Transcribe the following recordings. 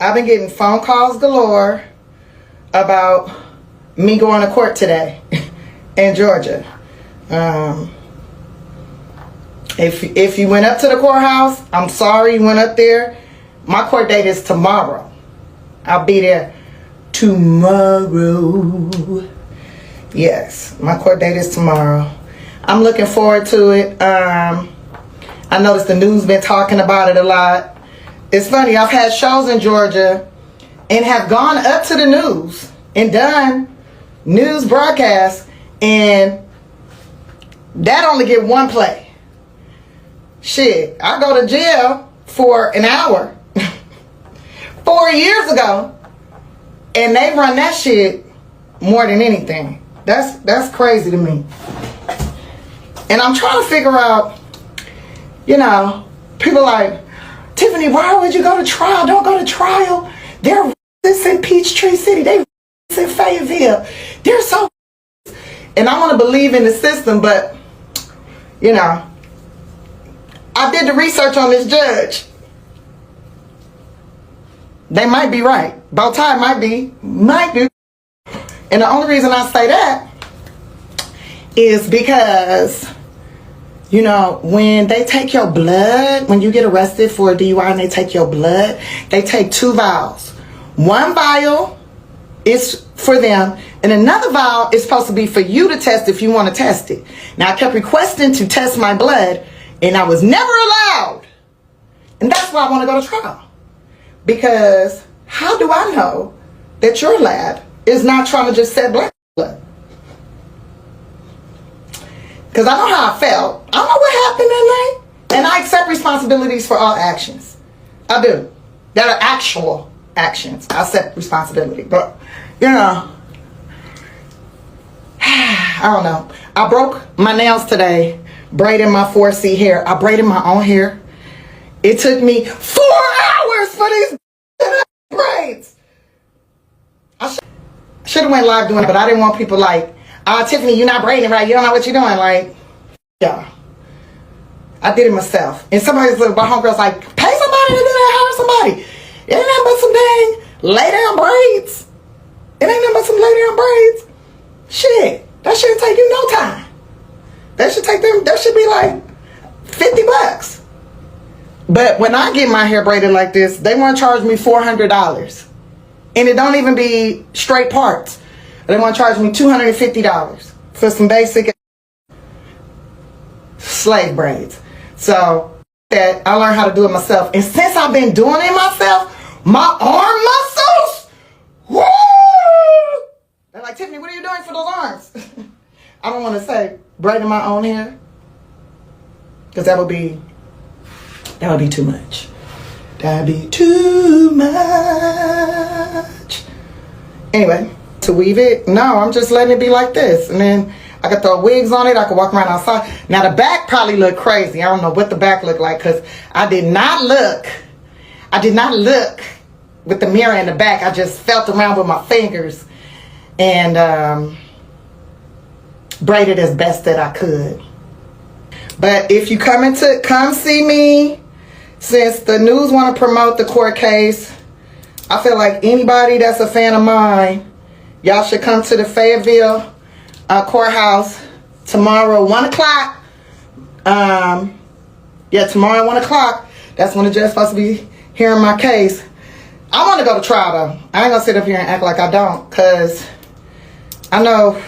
I've been getting phone calls galore about me going to court today in Georgia. If you went up to the courthouse, I'm sorry you went up there. My court date is tomorrow. I'll be there tomorrow. Yes, my court date is tomorrow. I'm looking forward to it. I noticed the news been talking about it a lot. It's funny, I've had shows in Georgia and have gone up to the news and done news broadcasts, and that only get one play. Shit, I go to jail for an hour 4 years ago, and they run that shit more than anything. That's crazy to me. And I'm trying to figure out, you know, people like, Tiffany, why would you go to trial? Don't go to trial. They're racist in Peachtree City. They racist in Fayetteville. They're so racist. And I want to believe in the system, but, you know, I did the research on this judge. They might be right. Bowtie might be. And the only reason I say that is because, you know, when they take your blood, when you get arrested for a DUI and they take your blood, they take 2 vials. One vial is for them, and another vial is supposed to be for you to test if you want to test it. Now, I kept requesting to test my blood, and I was never allowed. And that's why I want to go to trial. Because how do I know that your lab is not trying to just set blood? Because I know how I felt. I know what happened that night. And I accept responsibilities for all actions. I do. That are actual actions. I accept responsibility. But, you know, I don't know. I broke my nails today, braiding my 4C hair. I braided my own hair. It took me 4 hours for these braids. I should have went live doing it, but I didn't want people like, Tiffany, you're not braiding right. You don't know what you're doing. Like, yeah. I did it myself. And somebody's like, my homegirl's like, pay somebody to do that. Hire somebody. It ain't nothing but some dang lay down braids. It ain't nothing but some lay down braids. Shit. That shouldn't take you no time. That should take them, that should be like $50. But when I get my hair braided like this, they want to charge me $400. And it don't even be straight parts. They want to charge me $250 for some basic slave braids. So that I learned how to do it myself. And since I've been doing it myself, my arm muscles, woo! They're like, Tiffany, what are you doing for those arms? I don't want to say braiding my own hair, because that would be too much. That'd be too much. Anyway, to weave it, no, I'm just letting it be like this. And then I could throw wigs on it. I could walk around outside. Now, the back probably look crazy. I don't know what the back looked like, because I did not look with the mirror in the back. I just felt around with my fingers and braided as best that I could. But if you come see me, since the news want to promote the court case, I feel like anybody that's a fan of mine, y'all should come to the Fayetteville courthouse tomorrow, 1 o'clock. Yeah, tomorrow, 1 o'clock. That's when the judge's supposed to be hearing my case. I want to go to trial, though. I ain't going to sit up here and act like I don't, because I know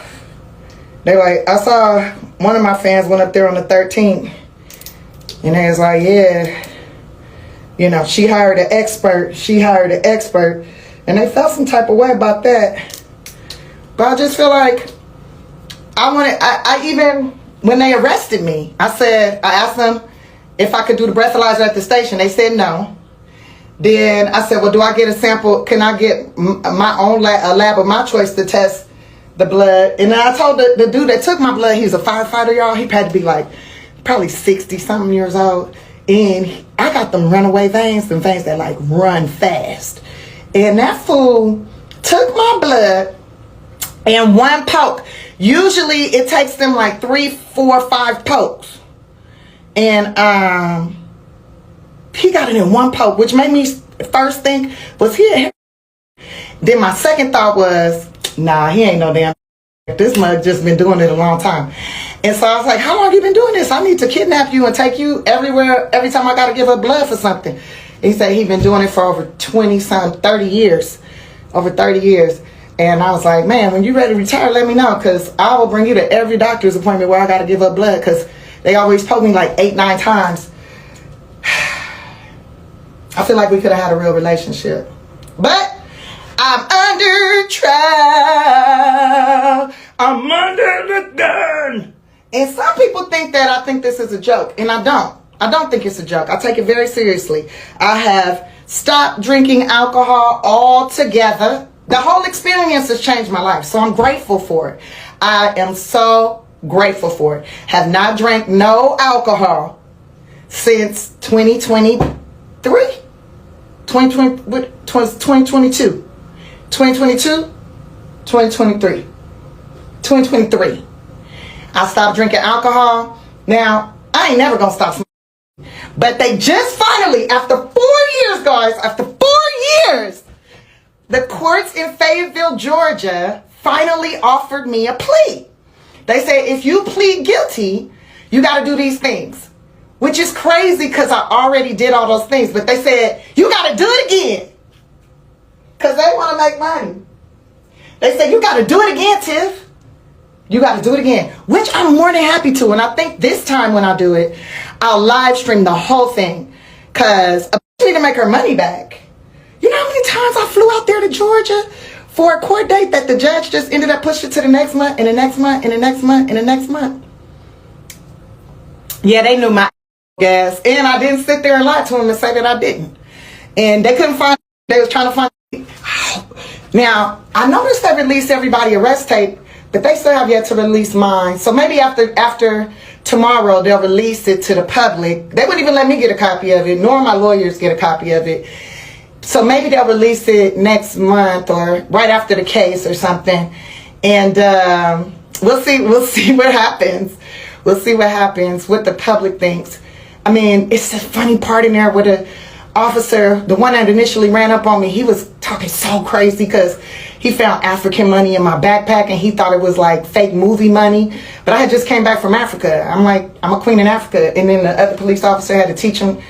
they like, I saw one of my fans went up there on the 13th, and they was like, yeah, you know, she hired an expert, and they felt some type of way about that. But I just feel like I even, when they arrested me, I asked them if I could do the breathalyzer at the station. They said no. Then I said, well, do I get a sample? Can I get my own lab of my choice to test the blood? And then I told the dude that took my blood, he was a firefighter, y'all. He had to be like probably 60-something years old. And I got them runaway veins, them veins that like run fast. And that fool took my blood and 1 poke. Usually it takes them like 3, 4, 5 pokes. And he got it in 1 poke, which made me first thing was he. Then my second thought was, nah, he ain't no damn. This mug just been doing it a long time. And so I was like, how long you been doing this? I need to kidnap you and take you everywhere every time I got to give up blood for something. He said he'd been doing it for over 30 years. Over 30 years. And I was like, man, when you ready to retire, let me know, because I will bring you to every doctor's appointment where I got to give up blood, because they always told me like 8-9 times. I feel like we could have had a real relationship. But I'm under trial. I'm under the gun. And some people think that I think this is a joke, and I don't. I don't think it's a joke. I take it very seriously. I have stopped drinking alcohol altogether. The whole experience has changed my life, so I'm grateful for it. I am so grateful for it. Have not drank no alcohol since 2023. 2022. 2022, 2023, 2023. I stopped drinking alcohol. Now, I ain't never gonna stop smoking. But they just finally, after 4 years, guys, after 4 years, the courts in Fayetteville, Georgia, finally offered me a plea. They said, if you plead guilty, you gotta do these things. Which is crazy, because I already did all those things. But they said, you gotta do it again. Because they want to make money. They say, you got to do it again, Tiff. You got to do it again. Which I'm more than happy to. And I think this time when I do it, I'll live stream the whole thing. Because I need to make her money back. You know how many times I flew out there to Georgia for a court date that the judge just ended up pushing to the next month, and the next month, and the next month, and the next month. Yeah, they knew my gas. And I didn't sit there and lie to them and say that I didn't. And they couldn't find, they was trying to find. Now, I noticed they released everybody arrest tape, but they still have yet to release mine. So maybe after tomorrow, they'll release it to the public. They wouldn't even let me get a copy of it, nor my lawyers get a copy of it. So maybe they'll release it next month or right after the case or something. And we'll see what happens. We'll see what happens, what the public thinks. I mean, it's a funny part in there with the officer, the one that initially ran up on me. He was talking so crazy because he found African money in my backpack and he thought it was like fake movie money. But I had just came back from Africa. I'm like, I'm a queen in Africa. And then the other police officer had to teach him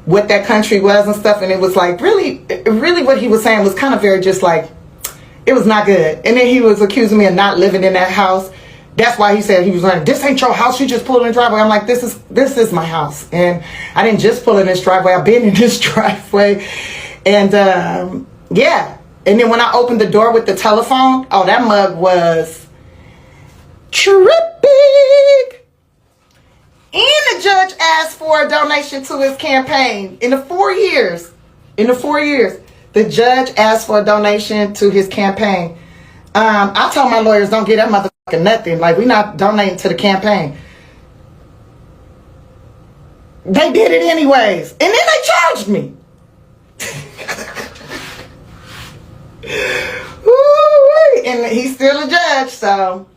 what that country was and stuff. And it was like, really what he was saying was kind of very just like, it was not good. And then he was accusing me of not living in that house. That's why he said he was like, this ain't your house, you just pulled in the driveway. I'm like, this is my house. And I didn't just pull in this driveway, I've been in this driveway. And yeah. And then when I opened the door with the telephone, oh, that mug was tripping. And the judge asked for a donation to his campaign. In the 4 years, the judge asked for a donation to his campaign. I told my lawyers, don't get that motherfucker nothing. Like, we not donating to the campaign. They did it anyways. And then they charged me. Woo-wee. And he's still a judge, so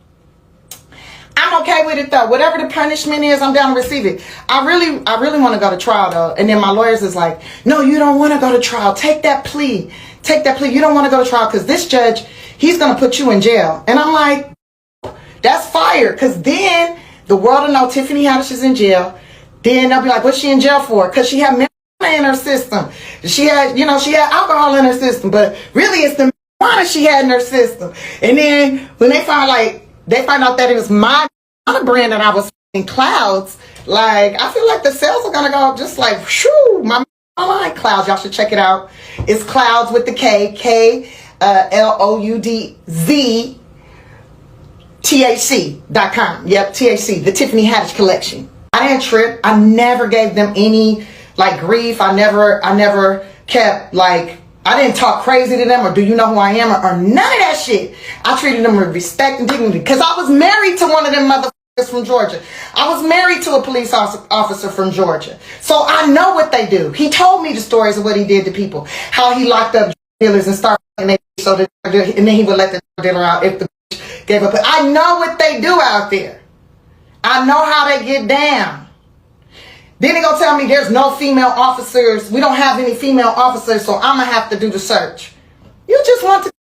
I'm okay with it though. Whatever the punishment is, I'm down to receive it. I really want to go to trial though. And then my lawyers is like, no, you don't want to go to trial. Take that plea. Take that plea. You don't want to go to trial because this judge, he's going to put you in jail. And I'm like, that's fire. Because then the world will know Tiffany Haddish is in jail. Then they'll be like, what's she in jail for? Because she had marijuana in her system. She had alcohol in her system. But really it's the marijuana she had in her system. And then when they find out that it was my brand and I was in clouds, like, I feel like the sales are going to go up just like, shoo, my online clouds. Y'all should check it out. It's clouds with the KLOUDZ THC.com. Yep, THC, the Tiffany Haddish collection. I didn't trip. I never gave them any like grief. I never kept like, I didn't talk crazy to them or do you know who I am or none of that shit. I treated them with respect and dignity because I was married to one of them motherfuckers from Georgia. I was married to a police officer from Georgia. So I know what they do. He told me the stories of what he did to people. How he locked up dealers and started and then he would let the dealer out if the gave up. I know what they do out there. I know how they get down. Then they gonna tell me there's no female officers. We don't have any female officers, so I'm gonna have to do the search. You just want to,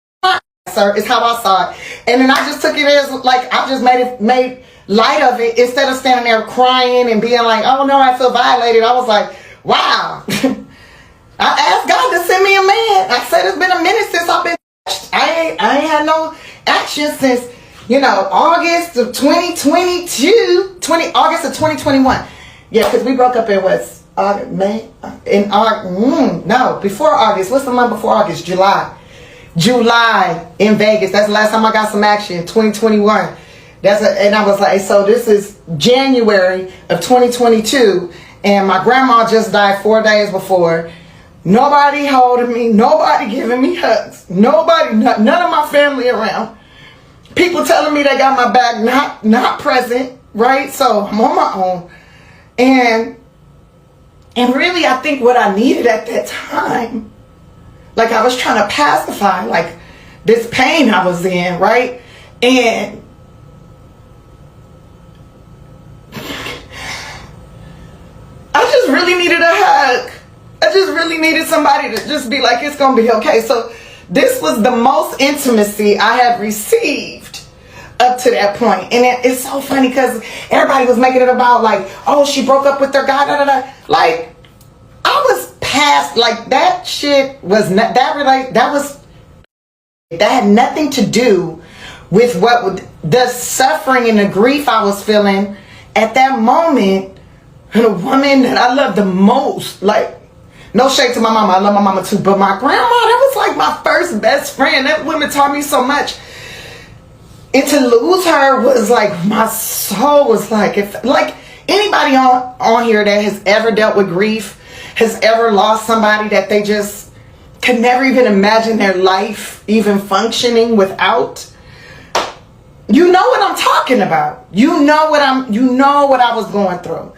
sir, is how I saw it. And then I just took it as like I just made light of it instead of standing there crying and being like, oh no, I feel violated. I was like, wow. I asked God to send me a man. I said it's been a minute since I've been. I ain't had no action since, August of 2022, August of 2021. Yeah, because we broke up in May? In August, no, before August. What's the month before August? July in Vegas. That's the last time I got some action, 2021. And I was like, so this is January of 2022, and my grandma just died 4 days before. Nobody holding me, nobody giving me hugs, none of my family around. People telling me they got my back, not present, right? So I'm on my own. And really, I think what I needed at that time, like I was trying to pacify, like this pain I was in, right? And I just really needed a hug. I just really needed somebody to just be like, it's going to be okay. So this was the most intimacy I had received up to that point. And it's so funny because everybody was making it about like, oh, she broke up with her guy, da, da, da. Like, I was past, like, that shit was not, that had nothing to do with the suffering and the grief I was feeling at that moment. And a woman that I love the most, like, no shade to my mama, I love my mama too, but my grandma, that was like my first best friend. That woman taught me so much. And to lose her was like, my soul was like, if like anybody on here that has ever dealt with grief, has ever lost somebody that they just could never even imagine their life even functioning without, you know what I'm talking about. You know what I was going through.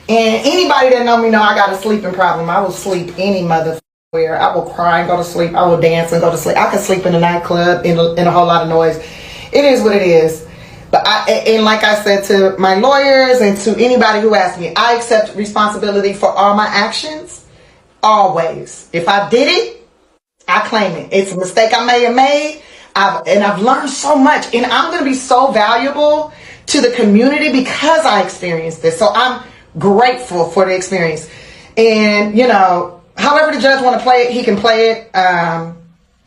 And anybody that know me know I got a sleeping problem. I will sleep any motherfucker. I will cry and go to sleep. I will dance and go to sleep. I can sleep in a nightclub in a whole lot of noise. It is what it is. But and like I said to my lawyers and to anybody who asked me, I accept responsibility for all my actions. Always. If I did it, I claim it. It's a mistake I may have made. I've learned so much. And I'm going to be so valuable to the community because I experienced this. So I'm grateful for the experience. And however the judge want to play it, he can play it.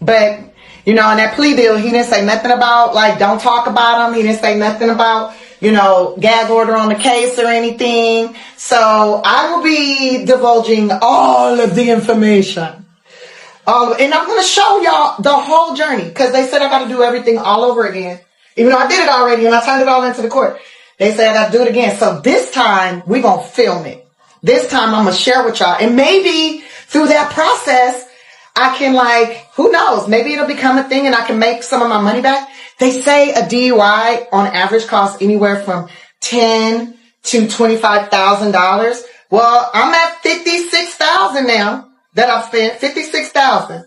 But in that plea deal, he didn't say nothing about like don't talk about him. He didn't say nothing about gag order on the case or anything. So I will be divulging all of the information, and I'm going to show y'all the whole journey because they said I got to do everything all over again, even though I did it already and I turned it all into the court. They say I got to do it again. So this time we're going to film it. This time I'm going to share with y'all. And maybe through that process, I can who knows? Maybe it'll become a thing and I can make some of my money back. They say a DUI on average costs anywhere from $10,000 to $25,000. Well, I'm at $56,000 now that I've spent. $56,000.